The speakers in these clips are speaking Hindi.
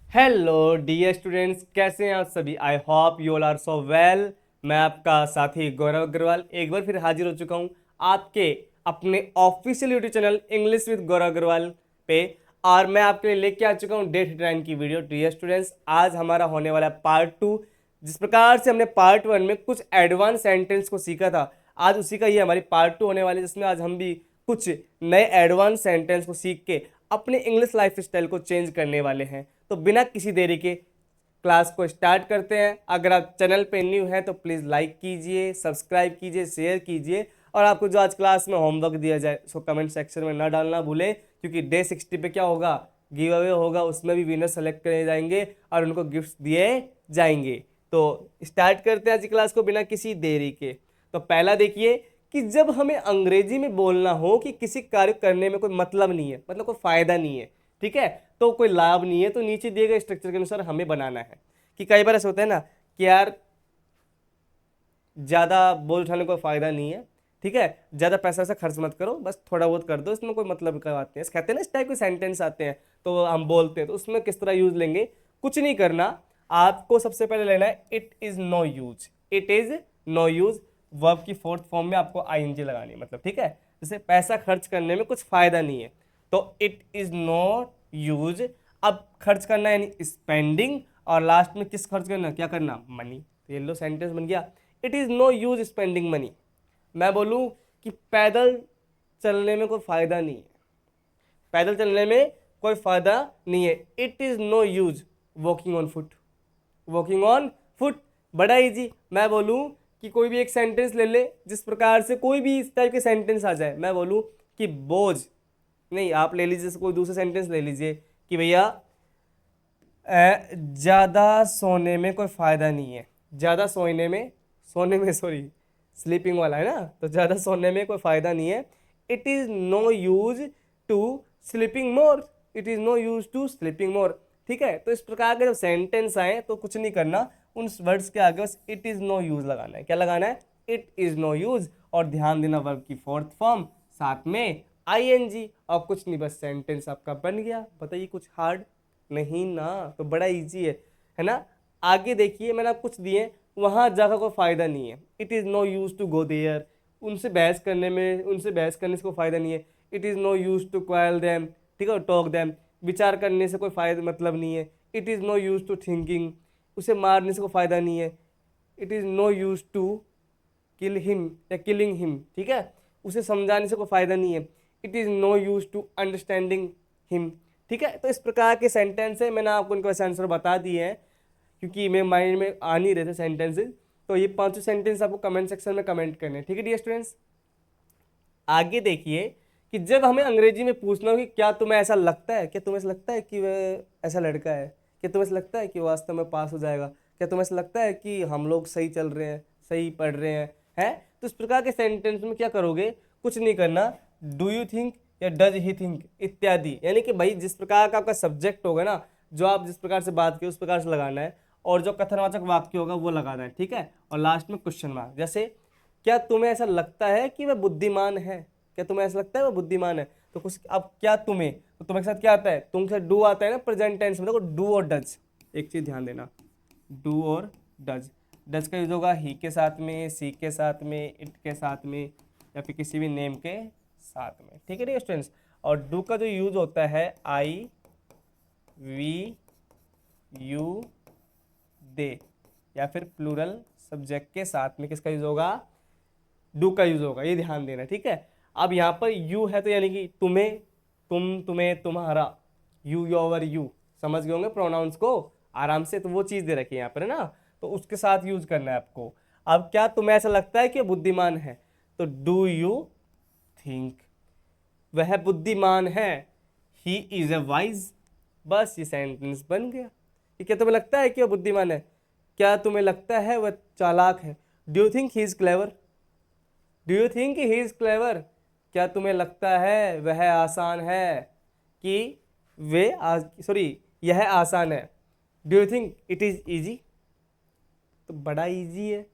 हेलो डियर स्टूडेंट्स, कैसे हैं आप सभी। I hope you all are so well. मैं आपका साथी गौरव अग्रवाल एक बार फिर हाजिर हो चुका हूं आपके अपने official YouTube channel English with Gaurav Agarwal पे। और मैं आपके लिए लेके आ चुका हूं डेट टाइम की वीडियो। डियर स्टूडेंट्स, आज हमारा होने वाला है पार्ट 2। जिस प्रकार से हमने पार्ट 1 में कुछ एडवांस सेंटेंस को सीखा था, आज उसी का ये हमारी पार्ट 2 होने वाली है, जिसमें आज हम भी कुछ नए एडवांस सेंटेंस को सीख के अपने इंग्लिश लाइफ स्टाइल को चेंज करने वाले हैं। तो बिना किसी देरी के क्लास को स्टार्ट करते हैं। अगर आप चैनल पे न्यू हैं तो प्लीज़ लाइक कीजिए, सब्सक्राइब कीजिए, शेयर कीजिए। और आपको जो आज क्लास में होमवर्क दिया जाए उसको कमेंट सेक्शन में ना डालना भूलें, क्योंकि डे 60 पे क्या होगा, गिव अवे होगा। उसमें भी विनर सेलेक्ट करे जाएंगे और उनको गिफ्ट्स दिए जाएंगे। तो स्टार्ट करते हैं आज की क्लास को बिना किसी देरी के। तो पहला देखिए कि जब हमें अंग्रेजी में बोलना हो कि किसी कार्य करने में कोई मतलब नहीं है, मतलब कोई फायदा नहीं है, ठीक है, तो कोई लाभ नहीं है, तो नीचे दिए गए स्ट्रक्चर के अनुसार हमें बनाना है। कि कई बार ऐसा होता है ना कि यार ज़्यादा बोल उठाने का कोई फायदा नहीं है, ठीक है, ज़्यादा पैसा वैसा खर्च मत करो, बस थोड़ा बहुत कर दो, इसमें कोई मतलब का बात नहीं है। कहते हैं ना, इस टाइप के सेंटेंस आते हैं तो हम बोलते हैं, तो उसमें किस तरह यूज लेंगे, कुछ नहीं करना। आपको सबसे पहले लेना है it is no use. It is no use verb की फोर्थ फॉर्म में आपको आईएनजी लगानी है, मतलब ठीक है। जैसे पैसा खर्च करने में कुछ फायदा नहीं है, तो इट इज़ नॉट यूज। अब खर्च करना यानी स्पेंडिंग, और लास्ट में किस खर्च करना, क्या करना, मनी। तो ये लो सेंटेंस बन गया, it is no use spending money. मैं बोलूँ कि पैदल चलने में कोई फ़ायदा नहीं है, पैदल चलने में कोई फ़ायदा नहीं है। It is no use walking on foot. Walking on foot बड़ा इजी। मैं बोलूँ कि कोई भी एक सेंटेंस ले ले, जिस प्रकार से कोई भी इस टाइप के सेंटेंस आ जाए, मैं बोलूँ कि बोझ नहीं, आप ले लीजिए कोई दूसरा सेंटेंस ले लीजिए कि भैया ज़्यादा सोने में कोई फ़ायदा नहीं है। ज़्यादा सोने में सॉरी, स्लीपिंग वाला है ना, तो ज़्यादा सोने में कोई फ़ायदा नहीं है। It is no use to sleeping more. It is no use to sleeping more, ठीक है। तो इस प्रकार के जब सेंटेंस आए तो कुछ नहीं करना, उन वर्ड्स के आगे बस इट इज़ नो यूज लगाना है। क्या लगाना है, इट इज़ नो यूज। और ध्यान देना वर्ब की फोर्थ फॉर्म, साथ में आईएनजी, और कुछ नहीं, बस सेंटेंस आपका बन गया। बताइए कुछ हार्ड नहीं ना, तो बड़ा इजी है ना। आगे देखिए, मैंने आप कुछ दिए, वहाँ जाकर कोई फ़ायदा नहीं है। It is no use to go there. उनसे बहस करने से कोई फ़ायदा नहीं है। It is no use to quarrel them, ठीक है, टॉक देम। विचार करने से कोई फ़ायदा मतलब नहीं है। It is no use to thinking. उसे मारने से कोई फ़ायदा नहीं है। It is no use to kill him या किलिंग हिम, ठीक है, उसे समझाने से कोई फ़ायदा नहीं है। It is no use to understanding him, ठीक है। तो इस प्रकार के सेंटेंस है, मैंने आपको उनके वैसे आंसर बता दिए हैं, क्योंकि मेरे माइंड में आ नहीं रहे थे सेंटेंसेज। तो ये पांचों सेंटेंस आपको कमेंट सेक्शन में कमेंट करने हैं, ठीक है डियर स्टूडेंट्स। आगे देखिए कि जब हमें अंग्रेजी में पूछना हो कि क्या तुम्हें ऐसा लगता है, क्या तुम्हें ऐसा लगता है कि वह ऐसा लड़का है, क्या तुम्हें ऐसा लगता है कि वास्तव में पास हो जाएगा, क्या तुम्हें ऐसा लगता है कि हम लोग सही चल रहे हैं, सही पढ़ रहे हैं, है। तो इस प्रकार के सेंटेंस में क्या करोगे, कुछ नहीं करना, डू यू थिंक या डज ही थिंक इत्यादि, यानी कि भाई जिस प्रकार का आपका सब्जेक्ट होगा ना, जो आप जिस प्रकार से बात की उस प्रकार से लगाना है, और जो कथनवाचक वाक्य होगा वो लगाना है, ठीक है। और लास्ट में क्वेश्चन मार्क, जैसे क्या तुम्हें ऐसा लगता है कि वह बुद्धिमान है, क्या तुम्हें ऐसा लगता है वह बुद्धिमान है। तो कुछ, अब क्या तुम्हें, तो तुम्हें के साथ क्या आता है, तुम के साथ डू आता है ना प्रेजेंट टेंस में। देखो डू और डज, एक चीज ध्यान देना, डू और डज। डज का यूज होगा ही के साथ में, सी के साथ में, इट के साथ में, या फिर किसी भी नेम के साथ में, ठीक है डियर स्टूडेंट्स। और डू का जो यूज होता है आई वी यू दे, या फिर प्लूरल सब्जेक्ट के साथ में किसका यूज होगा, डू का यूज होगा, ये ध्यान देना, ठीक है। अब यहाँ पर यू है तो यानी कि तुम्हें, तुम, तुम्हें, तुम्हारा, यू, योर, यू, समझ गए होंगे प्रोनाउंस को आराम से। तो वो चीज़ दे रखी है यहाँ पर, है ना, तो उसके साथ यूज करना है आपको। अब क्या तुम्हें ऐसा लगता है कि बुद्धिमान है, तो डू यू थिंक वह बुद्धिमान है, ही इज ए वाइज। बस ये सेंटेंस बन गया। कि क्या तुम्हें लगता है कि वह बुद्धिमान है, क्या तुम्हें लगता है वह चालाक है, do you think he is clever, do you think he is clever. क्या तुम्हें लगता है वह आसान है, कि वे सॉरी यह आसान है, do you think it is easy. तो बड़ा इजी है,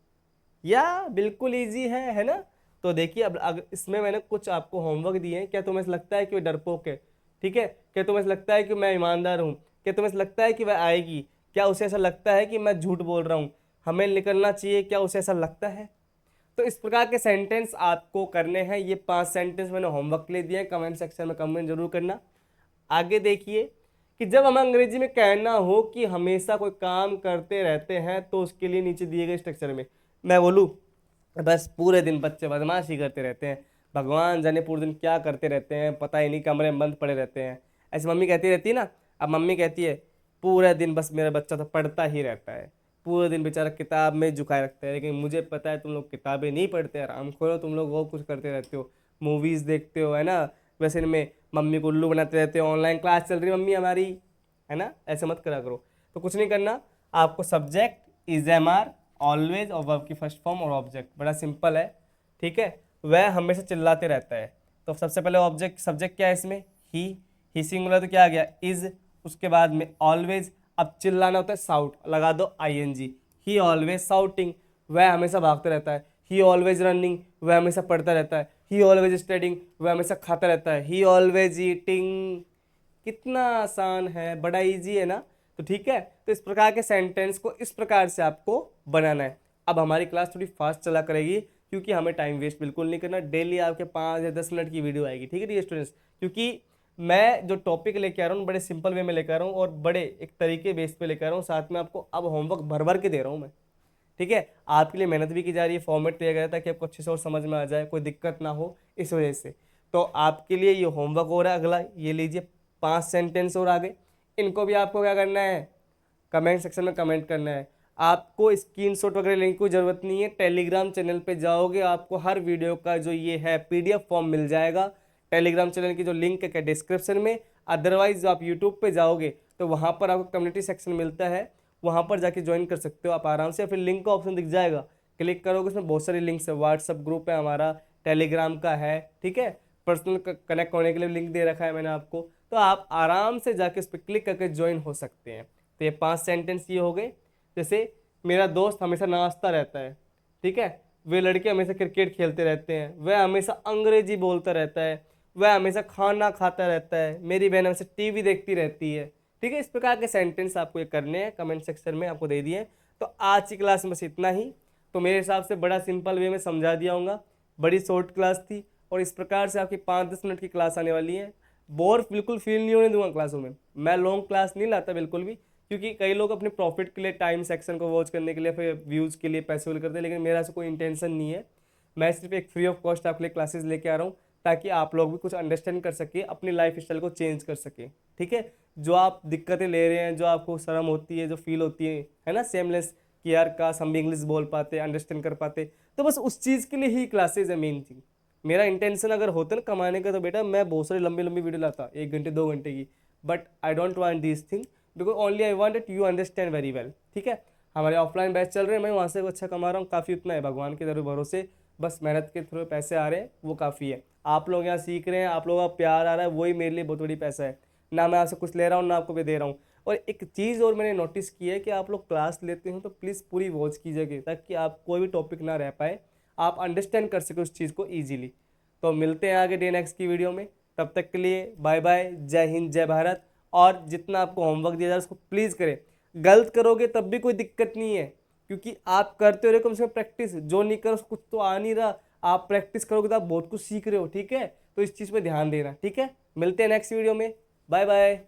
या बिल्कुल इजी है ना। तो देखिए, अब अगर इसमें मैंने कुछ आपको होमवर्क दिए हैं, क्या तुम्हें ऐसा लगता है कि वो डरपोक है, ठीक है, क्या तुम्हें ऐसा लगता है कि मैं ईमानदार हूँ, क्या तुम्हें ऐसा लगता है कि वह आएगी? क्या उसे ऐसा लगता है कि मैं झूठ बोल रहा हूँ, हमें निकलना चाहिए? क्या उसे ऐसा लगता है? तो इस प्रकार के सेंटेंस आपको करने हैं। ये 5 सेंटेंस मैंने होमवर्क के लिए दिए हैं, कमेंट सेक्शन में कमेंट जरूर करना। आगे देखिए कि जब हमें अंग्रेजी में कहना हो कि हमेशा कोई काम करते रहते हैं, तो उसके लिए नीचे दिए गए स्ट्रक्चर में मैं बोलूँ बस पूरे दिन बच्चे बदमाशी करते रहते हैं, भगवान जाने पूरे दिन क्या करते रहते हैं, पता ही नहीं, कमरे में बंद पड़े रहते हैं, ऐसे मम्मी कहती रहती है ना। अब मम्मी कहती है पूरे दिन बस मेरा बच्चा तो पढ़ता ही रहता है, पूरे दिन बेचारा किताब में झुकाए रखता है, लेकिन मुझे पता है तुम लोग किताबें नहीं पढ़ते, आराम खोलो, तुम लोग वो कुछ करते रहते हो, मूवीज़ देखते हो, है ना। वैसे इनमें मम्मी को उल्लू बनाते रहते हो, ऑनलाइन क्लास चल रही है मम्मी हमारी, है ना। ऐसे मत करा करो। तो कुछ नहीं करना, आपको subject is am are always और वर्ब की फर्स्ट फॉर्म और ऑब्जेक्ट, बड़ा सिंपल है, ठीक है। वह हमेशा चिल्लाते रहता है, तो सबसे पहले ऑब्जेक्ट सब्जेक्ट क्या है इसमें, ही सिंगुलर तो क्या आ गया इज, उसके बाद में ऑलवेज, अब चिल्लाना होता है साउट, लगा दो ING, ही ऑलवेज साउटिंग, वह हमेशा भागता रहता है, ही ऑलवेज रनिंग, वह हमेशा पढ़ता रहता है, ही ऑलवेज स्टडिंग, वह हमेशा खाता रहता है, ही ऑलवेज ईटिंग। कितना आसान है, बड़ा इजी है ना। तो ठीक है, तो इस प्रकार के सेंटेंस को इस प्रकार से आपको बनाना है। अब हमारी क्लास थोड़ी फास्ट चला करेगी, क्योंकि हमें टाइम वेस्ट बिल्कुल नहीं करना। डेली आपके 5 या 10 मिनट की वीडियो आएगी, ठीक है डियर स्टूडेंट्स। क्योंकि मैं जो टॉपिक लेके आ रहा हूँ बड़े सिंपल वे में लेकर आ रहा हूँ और बड़े एक तरीके बेस पे लेकर आ रहा हूँ, साथ में आपको अब होमवर्क भर भर के दे रहा हूँ मैं, ठीक है। आपके लिए मेहनत भी की जा रही है, फॉर्मेट दिया गया है ताकि आपको अच्छे से और समझ में आ जाए, कोई दिक्कत ना हो, इस वजह से। तो आपके लिए ये होमवर्क हो रहा है अगला, ये लीजिए 5 सेंटेंस और आगे। इनको भी आपको क्या करना है, कमेंट सेक्शन में कमेंट करना है। आपको स्क्रीनशॉट वगैरह लेने की कोई ज़रूरत नहीं है, टेलीग्राम चैनल पे जाओगे आपको हर वीडियो का जो ये है PDF फॉर्म मिल जाएगा। टेलीग्राम चैनल की जो लिंक है डिस्क्रिप्शन में, अदरवाइज आप यूट्यूब पे जाओगे तो वहाँ पर आपको कम्युनिटी सेक्शन मिलता है, वहाँ पर जाके ज्वाइन कर सकते हो आप आराम से, या फिर लिंक का ऑप्शन दिख जाएगा, क्लिक करोगे उसमें बहुत सारी लिंक्स है, व्हाट्सअप ग्रुप है हमारा, टेलीग्राम का है, ठीक है। पर्सनल कनेक्ट होने के लिए लिंक दे रखा है मैंने आपको, तो आप आराम से जाके उस पर क्लिक करके ज्वाइन हो सकते हैं। तो ये 5 सेंटेंस ये हो गए। जैसे मेरा दोस्त हमेशा नाचता रहता है, ठीक है, वे लड़के हमेशा क्रिकेट खेलते रहते हैं, वह हमेशा अंग्रेजी बोलता रहता है, वह हमेशा खाना खाता रहता है, मेरी बहन हमेशा TV देखती रहती है, ठीक है। इस प्रकार के सेंटेंस आपको ये करने हैं, कमेंट सेक्शन में आपको दे दिए। तो आज की क्लास में बस इतना ही। तो मेरे हिसाब से बड़ा सिंपल वे में समझा दिया होगा, बड़ी शॉर्ट क्लास थी, और इस प्रकार से आपकी 5-10 मिनट की क्लास आने वाली है। बोर बिल्कुल फील नहीं होने दूंगा क्लासों में, मैं लॉन्ग क्लास नहीं लाता बिल्कुल भी, क्योंकि कई लोग अपने प्रॉफिट के लिए टाइम सेक्शन को वॉच करने के लिए, फिर व्यूज़ के लिए पैसे वसूल करते हैं, लेकिन मेरा ऐसा कोई इंटेंशन नहीं है। मैं सिर्फ एक फ्री ऑफ कॉस्ट आपके लिए क्लासेस लेके आ रहा हूँ, ताकि आप लोग भी कुछ अंडरस्टैंड कर सके, अपनी लाइफ स्टाइल को चेंज कर सके, ठीक है। जो आप दिक्कतें ले रहे हैं, जो आपको शर्म होती है, जो फील होती है ना, सेमलेस, कि यार काश हम भी इंग्लिश बोल पाते, अंडरस्टैंड कर पाते, तो बस उस चीज़ के लिए ही क्लासेज है मेन चीज़। मेरा इंटेंशन अगर होता ना कमाने का, तो बेटा मैं बहुत सारी लंबी लंबी वीडियो लाता 1 घंटे 2 घंटे की, but I don't want this thing, because only I want that you understand very well, ठीक है। हमारे ऑफलाइन बैच चल रहे हैं, मैं वहाँ से अच्छा कमा रहा हूँ, काफ़ी उतना है, भगवान के जरूर भरोसे, बस मेहनत के थ्रू पैसे आ रहे हैं, वो काफ़ी है। आप लोग यहाँ सीख रहे हैं, आप लोगों का प्यार आ रहा है, वही मेरे लिए बहुत बड़ी पैसा है। ना मैं आपसे कुछ ले रहा हूँ, ना आपको भी दे रहा हूँ। और एक चीज़ और मैंने नोटिस की है कि आप लोग क्लास लेते हो तो प्लीज़ पूरी वॉच कीजिएगा, ताकि आप कोई भी टॉपिक ना रह पाए, आप अंडरस्टैंड कर सके उस चीज़ को ईजिली। तो मिलते हैं आगे डे नेक्स्ट की वीडियो में, तब तक के लिए बाय बाय, जय हिंद जय भारत। और जितना आपको होमवर्क दिया जाए उसको प्लीज़ करें, गलत करोगे तब भी कोई दिक्कत नहीं है, क्योंकि आप करते हो रहे कम से कम प्रैक्टिस, जो नहीं करो कुछ तो आ नहीं रहा, आप प्रैक्टिस करोगे तो आप बहुत कुछ सीख रहे हो, ठीक है। तो इस चीज़ पे ध्यान देना, ठीक है। मिलते हैं नेक्स्ट वीडियो में, बाय बाय।